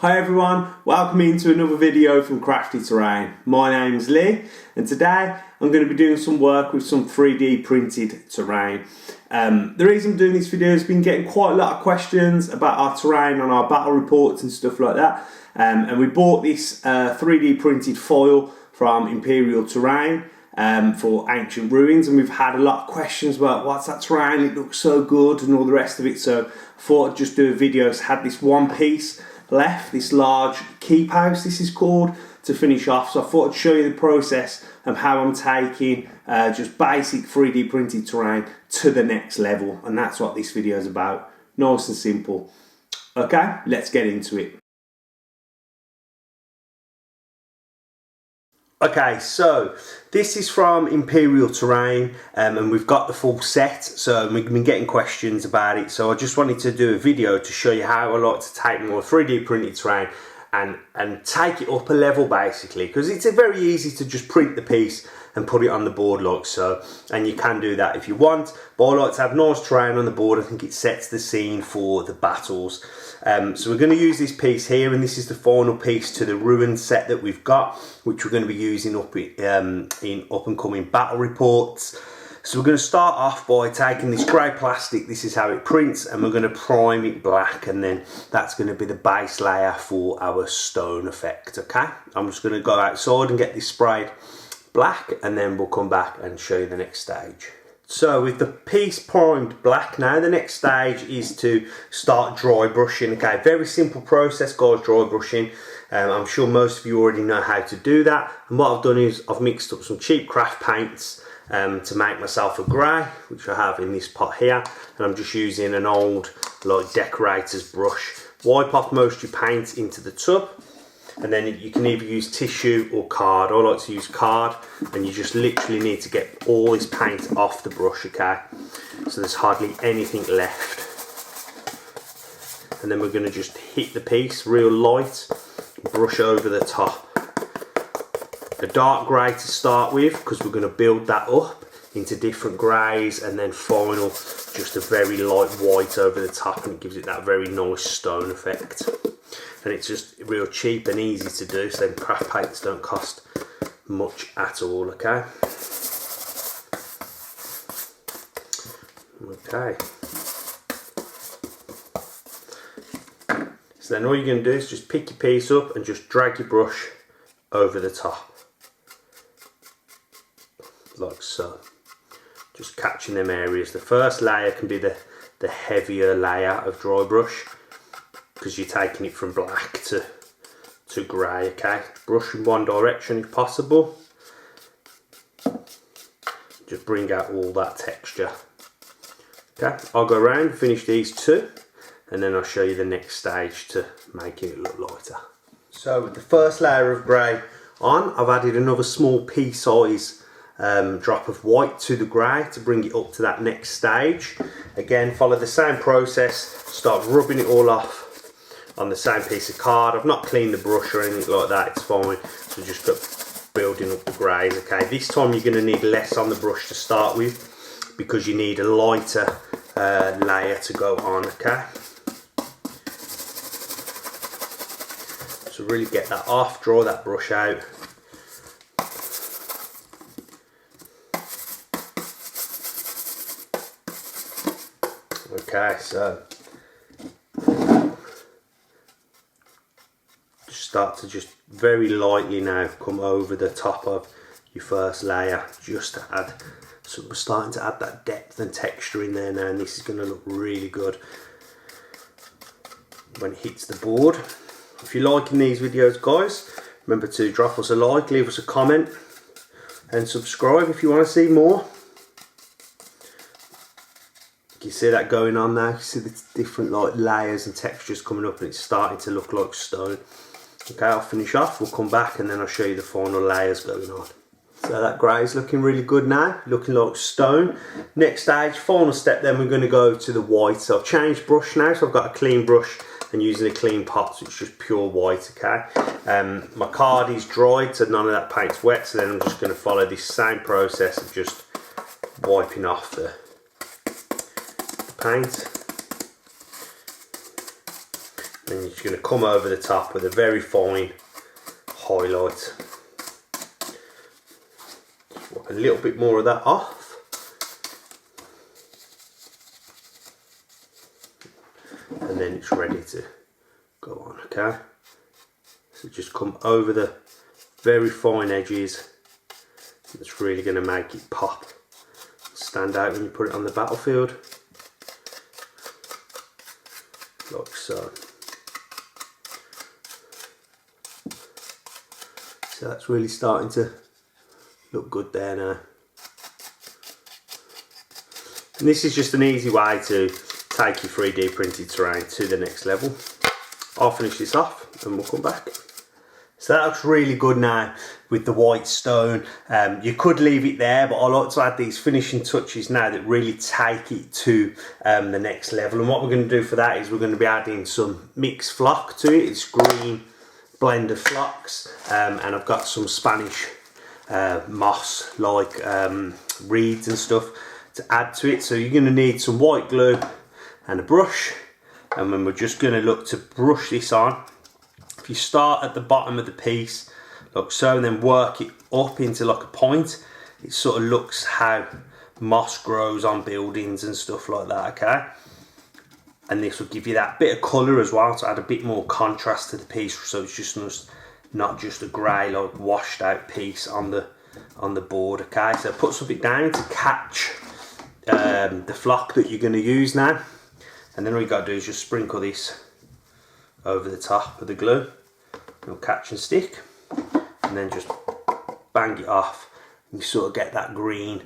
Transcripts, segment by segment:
Hi everyone, welcome into another video from Crafty Terrain. My name's Lee and today I'm going to be doing some work with some 3D printed terrain. The reason I'm doing this video has been getting quite a lot of questions about our terrain on our battle reports and stuff like that. And we bought this 3D printed foil from Imperial Terrain for ancient ruins, and we've had a lot of questions about what's that terrain, it looks so good and all the rest of it. So I thought I'd just do a video. It's had this one piece left, this large keep house this is called, to finish off. So I thought I'd show you the process of how I'm taking just basic 3D printed terrain to the next level, and that's what this video is about. Nice and simple. Okay, let's get into it. Okay, so this is from Imperial Terrain and we've got the full set, so we've been getting questions about it, so I just wanted to do a video to show you how I like to take more 3D printed terrain and take it up a level basically, because it's very easy to just print the piece and put it on the board like so, and you can do that if you want, but I like to have nice terrain on the board. I think it sets the scene for the battles. So we're going to use this piece here, and this is the final piece to the ruin set that we've got, which we're going to be using up in up and coming battle reports. So we're going to start off by taking this grey plastic, this is how it prints, and we're going to prime it black, and then that's going to be the base layer for our stone effect. Okay, I'm just going to go outside and get this sprayed black, and then we'll come back and show you the next stage. So with the piece primed black now, the next stage is to start dry brushing. Okay, very simple process guys, dry brushing. I'm sure most of you already know how to do that, and what I've done is I've mixed up some cheap craft paints to make myself a grey, which I have in this pot here, and I'm just using an old like decorator's brush. Wipe off most of your paint into the tub, and then you can either use tissue or card. I like to use card, and you just literally need to get all this paint off the brush, okay? So there's hardly anything left. And then we're going to just hit the piece real light, brush over the top. A dark grey to start with, because we're going to build that up into different greys, and then final just a very light white over the top, and it gives it that very nice stone effect. And it's just real cheap and easy to do, so then craft paints don't cost much at all. Okay. Okay. So then all you're going to do is just pick your piece up and just drag your brush over the top, like so. Just catching them areas. The first layer can be the heavier layer of dry brush, because you're taking it from black to grey. Okay, brush in one direction if possible. Just bring out all that texture. Okay, I'll go around, finish these two, and then I'll show you the next stage to making it look lighter. So with the first layer of grey on, I've added another small pea size drop of white to the grey to bring it up to that next stage. Again, follow the same process, start rubbing it all off on the same piece of card. I've not cleaned the brush or anything like that, it's fine. So just got building up the greys. Okay, this time you're going to need less on the brush to start with, because you need a lighter layer to go on. Okay, so really get that off, draw that brush out. Okay, so start to just very lightly now come over the top of your first layer, just to add, so we're starting to add that depth and texture in there now, and this is going to look really good when it hits the board. If you're liking these videos guys, remember to drop us a like, leave us a comment, and subscribe if you want to see more. You see that going on now? You see the different like layers and textures coming up, and it's starting to look like stone. Okay, I'll finish off, we'll come back, and then I'll show you the final layers going on. So that grey is looking really good now, looking like stone. Next stage, final step, then we're going to go to the white. So I've changed brush now, so I've got a clean brush and using a clean pot, so it's just pure white. Okay, my card is dried, so none of that paint's wet, so then I'm just going to follow this same process of just wiping off the paint. And you're just going to come over the top with a very fine highlight. Wipe a little bit more of that off. And then it's ready to go on, okay? So just come over the very fine edges. It's really going to make it pop, stand out when you put it on the battlefield, like so. So that's really starting to look good there now. And this is just an easy way to take your 3D printed terrain to the next level. I'll finish this off and we'll come back. So that looks really good now with the white stone. You could leave it there, but I like to add these finishing touches now that really take it to the next level. And what we're going to do for that is we're going to be adding some mixed flock to it. It's green blend of flocks, and I've got some Spanish moss like reeds and stuff to add to it. So you're going to need some white glue and a brush, and then we're just going to look to brush this on. If you start at the bottom of the piece like so and then work it up into like a point, it sort of looks how moss grows on buildings and stuff like that, okay? And this will give you that bit of colour as well to add a bit more contrast to the piece, so it's just not just a grey like washed out piece on the board, okay? So put something down to catch the flock that you're going to use now. And then all you got to do is just sprinkle this over the top of the glue. It'll catch and stick. And then just bang it off. And you sort of get that green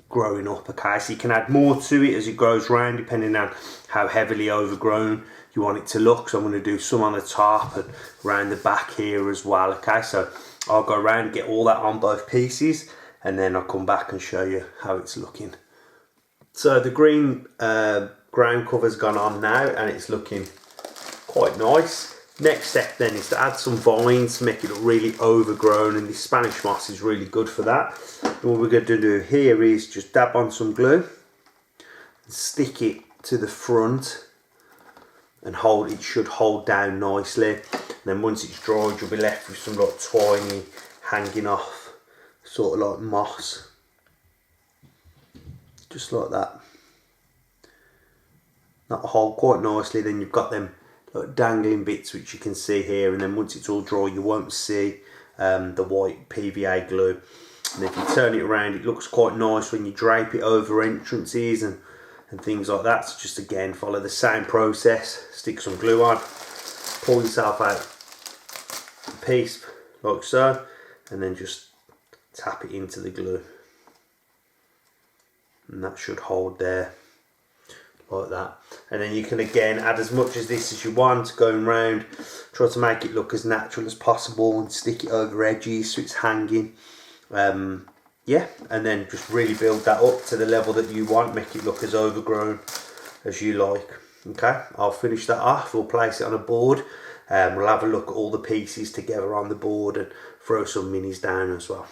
growing up, okay? So you can add more to it as it grows round, depending on how heavily overgrown you want it to look. So I'm going to do some on the top and around the back here as well, okay? So I'll go around, get all that on both pieces, and then I'll come back and show you how it's looking. So the green ground cover's gone on now and it's looking quite nice. Next step then is to add some vines to make it look really overgrown, and this Spanish moss is really good for that. And what we're going to do here is just dab on some glue and stick it to the front and hold. It should hold down nicely, and then once it's dried you'll be left with some like tiny hanging off sort of like moss, just like that. That'll hold quite nicely. Then you've got them like dangling bits which you can see here, and then once it's all dry you won't see the white PVA glue. And if you turn it around, it looks quite nice when you drape it over entrances and things like that. So just again follow the same process, stick some glue on, pull yourself out a piece like so, and then just tap it into the glue, and that should hold there like that. And then you can again add as much as this as you want, going round, try to make it look as natural as possible and stick it over edges so it's hanging. Yeah, and then just really build that up to the level that you want, make it look as overgrown as you like. Okay, I'll finish that off, we'll place it on a board, we'll have a look at all the pieces together on the board and throw some minis down as well.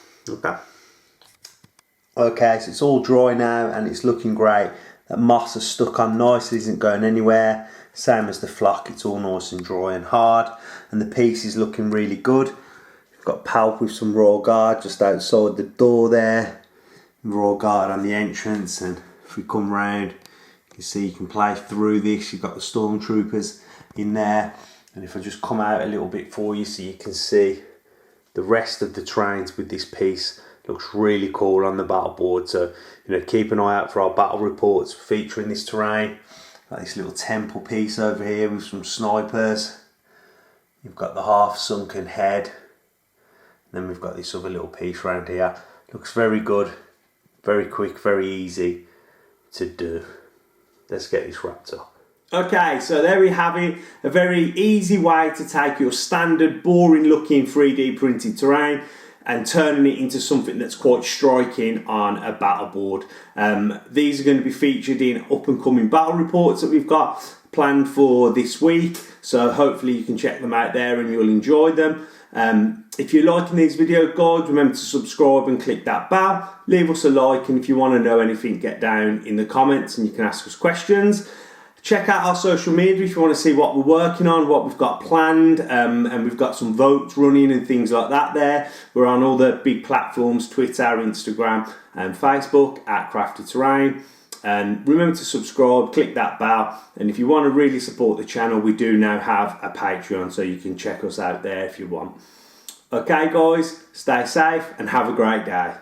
Okay, so it's all dry now and it's looking great. That moss has stuck on nicely, isn't going anywhere. Same as the flock, it's all nice and dry and hard, and the piece is looking really good. We've got pulp with some raw guard just outside the door there, raw guard on the entrance, and if we come round you can see you can play through this. You've got the stormtroopers in there, and if I just come out a little bit for you so you can see the rest of the trains with this piece. Looks really cool on the battle board, so you know, keep an eye out for our battle reports featuring this terrain. Got this little temple piece over here with some snipers. You've got the half sunken head, and then we've got this other little piece around here. Looks very good, very quick, very easy to do. Let's get this wrapped up. Okay, so there we have it, a very easy way to take your standard boring looking 3D printed terrain and turning it into something that's quite striking on a battle board. These are going to be featured in up and coming battle reports that we've got planned for this week, so hopefully you can check them out there and you'll enjoy them. If you're liking these videos, guys, remember to subscribe and click that bell, leave us a like, and if you want to know anything, get down in the comments and you can ask us questions. Check out our social media if you want to see what we're working on, what we've got planned, and we've got some votes running and things like that there. We're on all the big platforms, Twitter, Instagram and Facebook at Crafty Terrain. And remember to subscribe, click that bell, and if you want to really support the channel, we do now have a Patreon, so you can check us out there if you want. Okay guys, stay safe and have a great day.